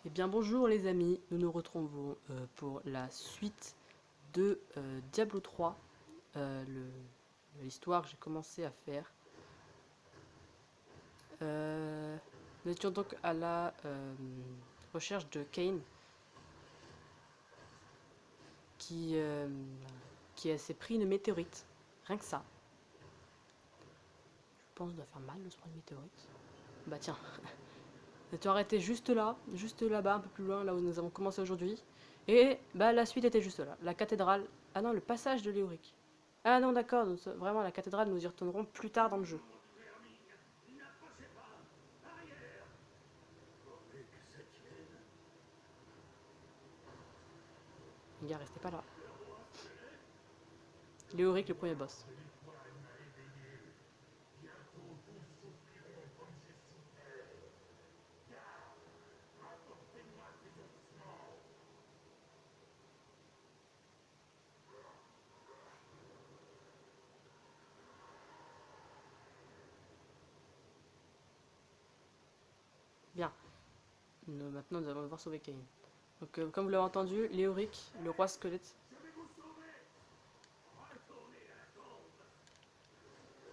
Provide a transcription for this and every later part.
Eh bien bonjour les amis, nous nous retrouvons pour la suite de Diablo 3, l'histoire que j'ai commencé à faire. Nous étions donc à la recherche de Kain qui, euh, qui s'est pris une météorite, rien que ça. Je pense que ça doit faire mal de se prendre une météorite. Bah tiens, nous étions arrêtés juste là, juste là-bas, un peu plus loin, là où nous avons commencé aujourd'hui. Et bah la suite était juste là, la cathédrale, ah non le passage de Léoric. Ah non, d'accord, vraiment, la cathédrale, nous y retournerons plus tard dans le jeu. Les gars, restez pas là. Léoric, le premier boss. Bien. Maintenant, nous allons devoir sauver Kain. Donc, comme vous l'avez entendu, Léoric, le roi squelette.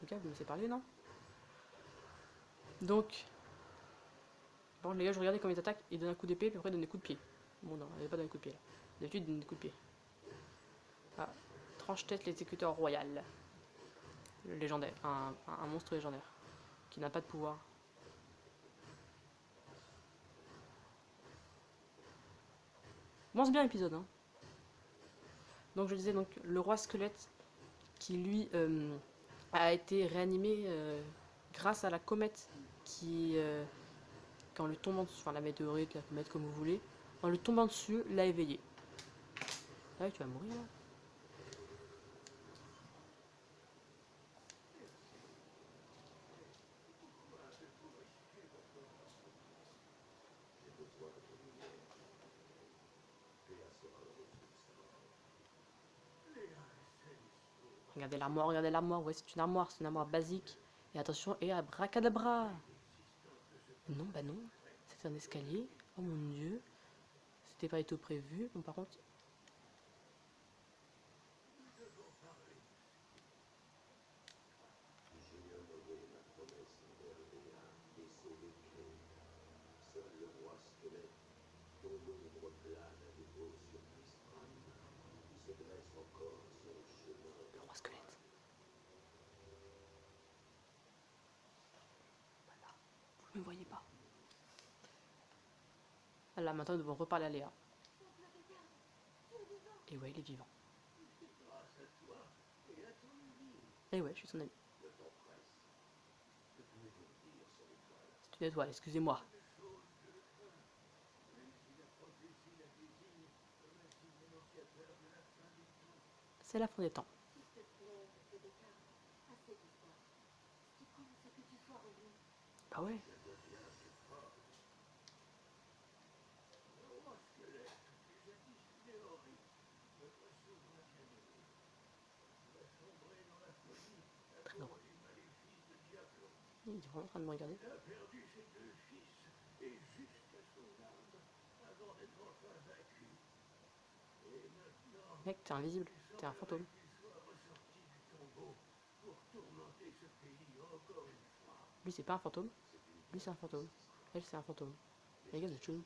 Les gars, vous me laissez parler, non? Donc, bon, les gars, je regardais comment ils attaquent. Ils donnent un coup d'épée, puis après, ils donnent des coups de pied. Bon, non, il n'y pas donné de coup de pied là. D'habitude, ils donnent des coups de pied. Ah, tranche-tête l'exécuteur royal. Le légendaire. Un monstre légendaire. Qui n'a pas de pouvoir. Bon, c'est bien l'épisode, hein. Donc, je disais, donc, le roi squelette qui lui a été réanimé grâce à la comète qui, quand lui tombant dessus, enfin la météorite, la comète comme vous voulez, en lui tombant dessus, l'a éveillé. Ah ouais, tu vas mourir là. Regardez l'armoire, ouais c'est une armoire basique. Et attention, et abracadabra. Non, bah non, c'est un escalier. Oh mon dieu, c'était pas du tout prévu. Bon par contre, le roi squelette. Vous ne me voyez pas. Ah là, maintenant nous devons reparler à Léa. Et ouais, il est vivant. Et ouais, je suis son ami. C'est une étoile, excusez-moi. C'est la fin des temps. Bah ouais. Très drôle. Il est vraiment en train de me regarder. Mec, t'es invisible. T'es un fantôme. Lui, c'est pas un fantôme. Lui, c'est un fantôme. Elle, c'est un fantôme. Les gars, vous êtes chelous.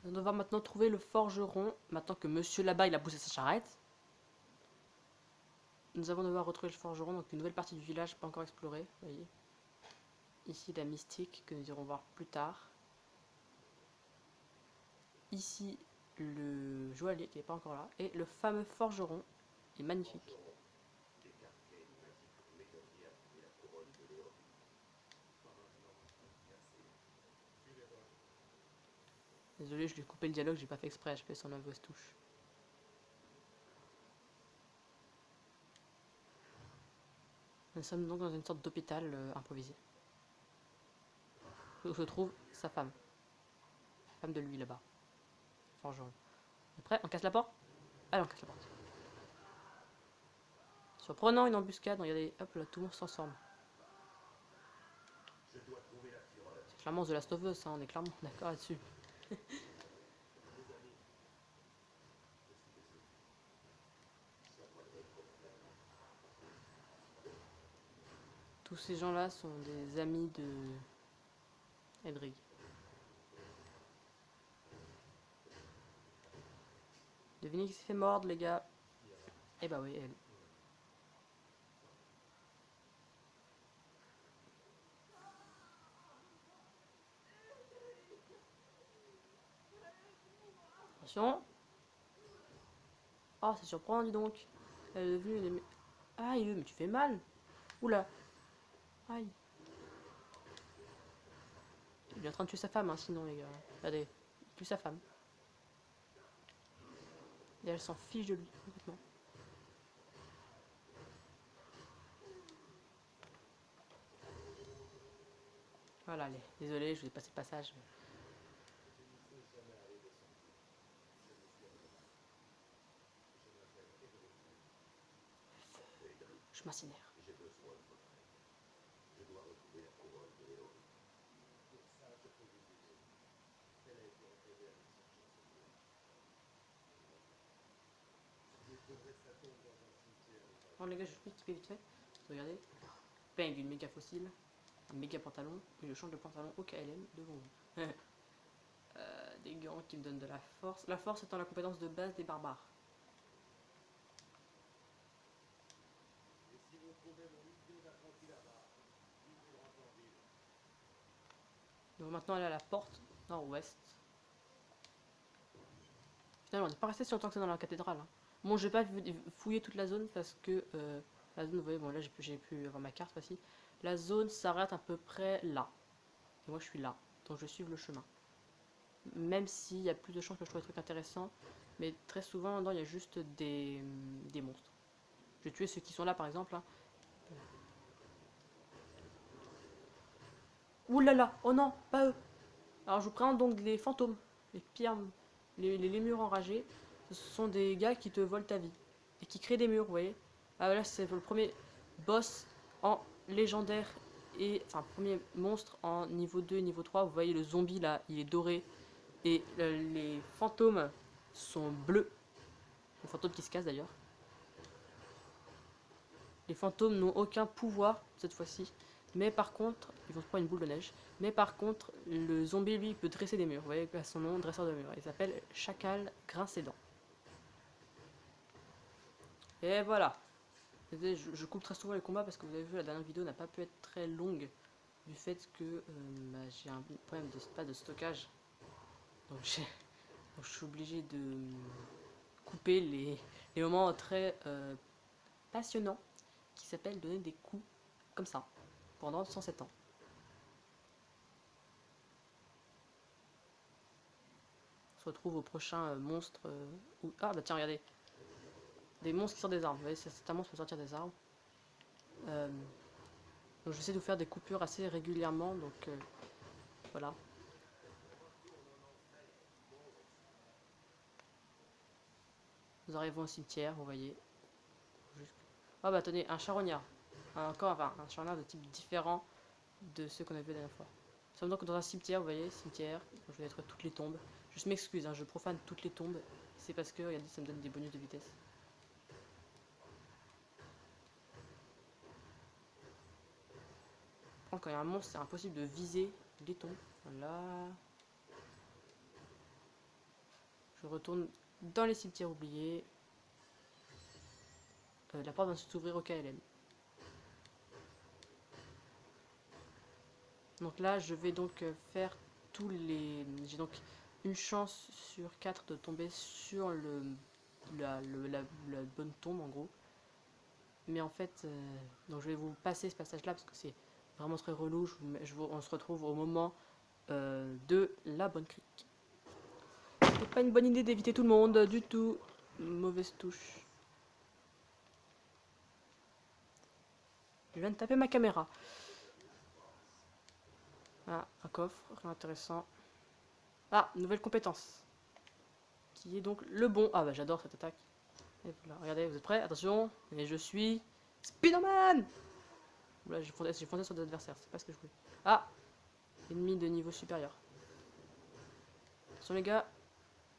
On va devoir maintenant trouver le forgeron. Maintenant que monsieur là-bas, il a poussé sa charrette. Nous allons devoir retrouver le forgeron. Donc, une nouvelle partie du village pas encore explorée. Vous voyez. Ici, la mystique que nous irons voir plus tard. Ici, le joaillier qui n'est pas encore là. Et le fameux forgeron. Il est magnifique. Désolé, je lui ai coupé le dialogue, j'ai pas fait exprès, je fais son mauvaise touche. Nous sommes donc dans une sorte d'hôpital improvisé. Où se trouve sa femme. femme de lui là-bas. Forgeron. Après, on casse la porte. Allez, on casse la porte. Surprenant, une embuscade. Regardez, hop là, tout le monde se transforme. C'est clairement The Last of Us, hein, on est clairement d'accord là-dessus. Tous ces gens-là sont des amis de Edrig. Devinez qui s'est fait mordre, les gars. Eh bah oui, elle. Attention. Oh, c'est surprenant, dis donc. Elle est devenue une... Aïe, mais tu fais mal. Oula. Aïe. Il est en train de tuer sa femme, hein, sinon, les gars. Regardez, il tue sa femme. Et elle s'en fiche de lui, complètement. Voilà, allez. Désolé, je vous ai passé le passage. Mais... je m'incinère. Bon, les gars, je vais expliquer vite fait. Regardez. Bang, une méga fossile. Un méga pantalon. Et je change de pantalon au KLM devant vous. Des gants qui me donnent de la force. La force étant la compétence de base des barbares. Donc maintenant aller à la porte nord-ouest. Finalement, on n'est pas resté si longtemps que ça dans la cathédrale. Hein. Bon, je vais pas fouiller toute la zone parce que la zone, vous voyez, bon là j'ai pu avoir ma carte voici. La zone s'arrête à peu près là. Et moi je suis là. Donc je vais suivre le chemin. Même s'il y a plus de chances que je trouve des trucs intéressants. Mais très souvent, non, il y a juste des monstres. Je vais tuer ceux qui sont là par exemple. Hein. Ouh là là, oh non, pas eux. Alors je vous présente donc les fantômes, les pires, les lémures enragés. Ce sont des gars qui te volent ta vie et qui créent des murs, vous voyez. Ah là c'est le premier boss en légendaire et enfin premier monstre en niveau 2 et niveau 3. Vous voyez le zombie là, il est doré et les fantômes sont bleus. Les fantômes qui se cassent d'ailleurs. Les fantômes n'ont aucun pouvoir cette fois-ci. Mais par contre, ils vont se prendre une boule de neige. Mais par contre, le zombie, lui, peut dresser des murs. Vous voyez, à son nom, dresseur de murs. Il s'appelle Chacal Grince-Dents. Et voilà. Je coupe très souvent les combats parce que vous avez vu, la dernière vidéo n'a pas pu être très longue du fait que bah, j'ai un problème pas de stockage. Donc, donc je suis obligé de couper les moments très passionnants qui s'appellent donner des coups comme ça pendant 107 ans. On se retrouve au prochain monstre. Ah bah tiens, regardez. Des monstres qui sortent des arbres. Vous voyez, c'est un monstre qui peut sortir des arbres. Donc j'essaie de vous faire des coupures assez régulièrement. Donc voilà. Nous arrivons au cimetière, vous voyez. Ah bah tenez, un charognard. Encore enfin, un charognard de type différent de ceux qu'on a vu la dernière fois. Nous sommes donc dans un cimetière, vous voyez, cimetière. Je vais détruire toutes les tombes. Je m'excuse, hein, je profane toutes les tombes. C'est parce que, regardez, ça me donne des bonus de vitesse. Quand il y a un monstre, c'est impossible de viser les tombes. Voilà. Je retourne dans les cimetières oubliés. La porte va s'ouvrir au KLM. Donc là, je vais donc faire tous les... J'ai donc une chance sur 4 de tomber sur la bonne tombe, en gros. Mais en fait, donc je vais vous passer ce passage-là parce que c'est vraiment très relou. On se retrouve au moment de la bonne crique. C'est pas une bonne idée d'éviter tout le monde du tout. Mauvaise touche. Je viens de taper ma caméra. Ah, un coffre, rien intéressant. Ah, nouvelle compétence. Qui est donc le bon. Ah bah j'adore cette attaque. Et voilà, regardez, vous êtes prêts? Attention. Et je suis... Spider-Man! Là, j'ai foncé sur des adversaires, c'est pas ce que je voulais. Ah! Ennemi de niveau supérieur. Attention les gars.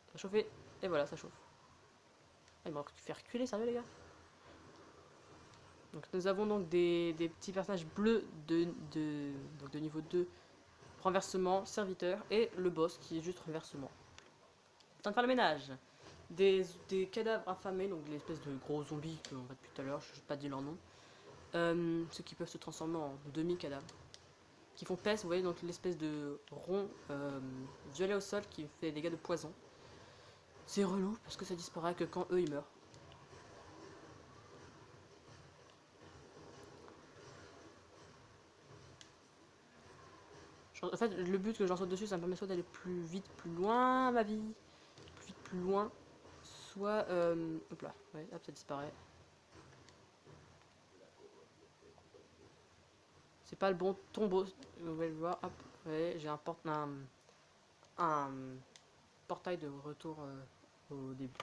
Ça va chauffer. Et voilà, ça chauffe. Ah, il m'a fait reculer, sérieux les gars? Donc nous avons donc des petits personnages bleus donc de niveau 2. Renversement, serviteur. Et le boss qui est juste renversement. Temps de faire le ménage. Des cadavres affamés, donc l'espèce de gros zombies qu'on voit depuis tout à l'heure, je n'ai pas dit leur nom. Ceux qui peuvent se transformer en demi-cadavres. Qui font peste, vous voyez, donc l'espèce de rond violet au sol qui fait des dégâts de poison. C'est relou parce que ça disparaît que quand eux ils meurent. En fait, le but que j'en saute dessus, ça me permet soit d'aller plus vite, plus loin, ma vie, plus vite, plus loin, soit... hop là, ouais, hop, ça disparaît. C'est pas le bon tombeau, vous pouvez le voir, hop, ouais, j'ai un portail de retour au début.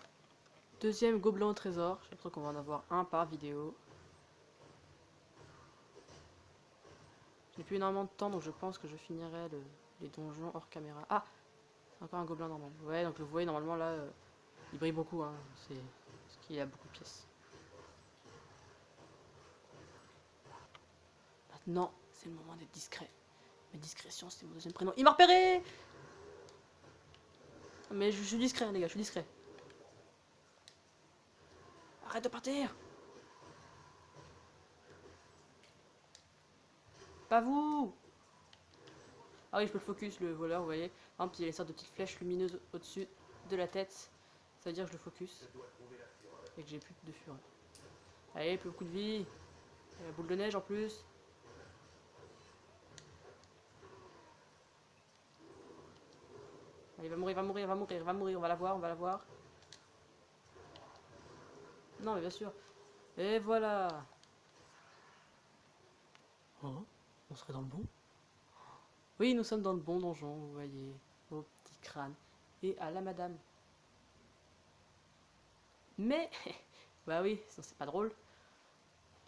Deuxième gobelin au trésor, j'ai l'impression qu'on va en avoir un par vidéo. J'ai plus énormément de temps, donc je pense que je finirai les donjons hors caméra. Ah, c'est encore un gobelin normal. Ouais, donc vous voyez, normalement là, il brille beaucoup, hein, c'est parce qu'il y a beaucoup de pièces. Maintenant, c'est le moment d'être discret. Mais discrétion, c'est mon deuxième prénom. Il m'a repéré! Mais je suis discret, hein, les gars, je suis discret. Arrête de partir! Pas vous! Ah oui, je peux le focus, le voleur, vous voyez. Par exemple, il y a une sorte de petite flèche lumineuse au-dessus de la tête. Ça veut dire que je le focus. Et que j'ai plus de fureur. Allez, plus beaucoup de vie. Et la boule de neige en plus. Allez, il va mourir, il va mourir, il va mourir, il va mourir. On va la voir, on va la voir. Non, mais bien sûr. Et voilà. Oh, on serait dans le bon? Oui, nous sommes dans le bon donjon, vous voyez. Au petit crâne. Et à la madame. Mais, bah oui, sinon c'est pas drôle.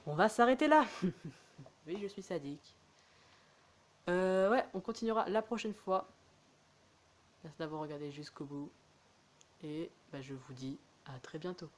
On va s'arrêter là. Oui, je suis sadique. Ouais, on continuera la prochaine fois. Merci d'avoir regardé jusqu'au bout. Et bah, je vous dis à très bientôt.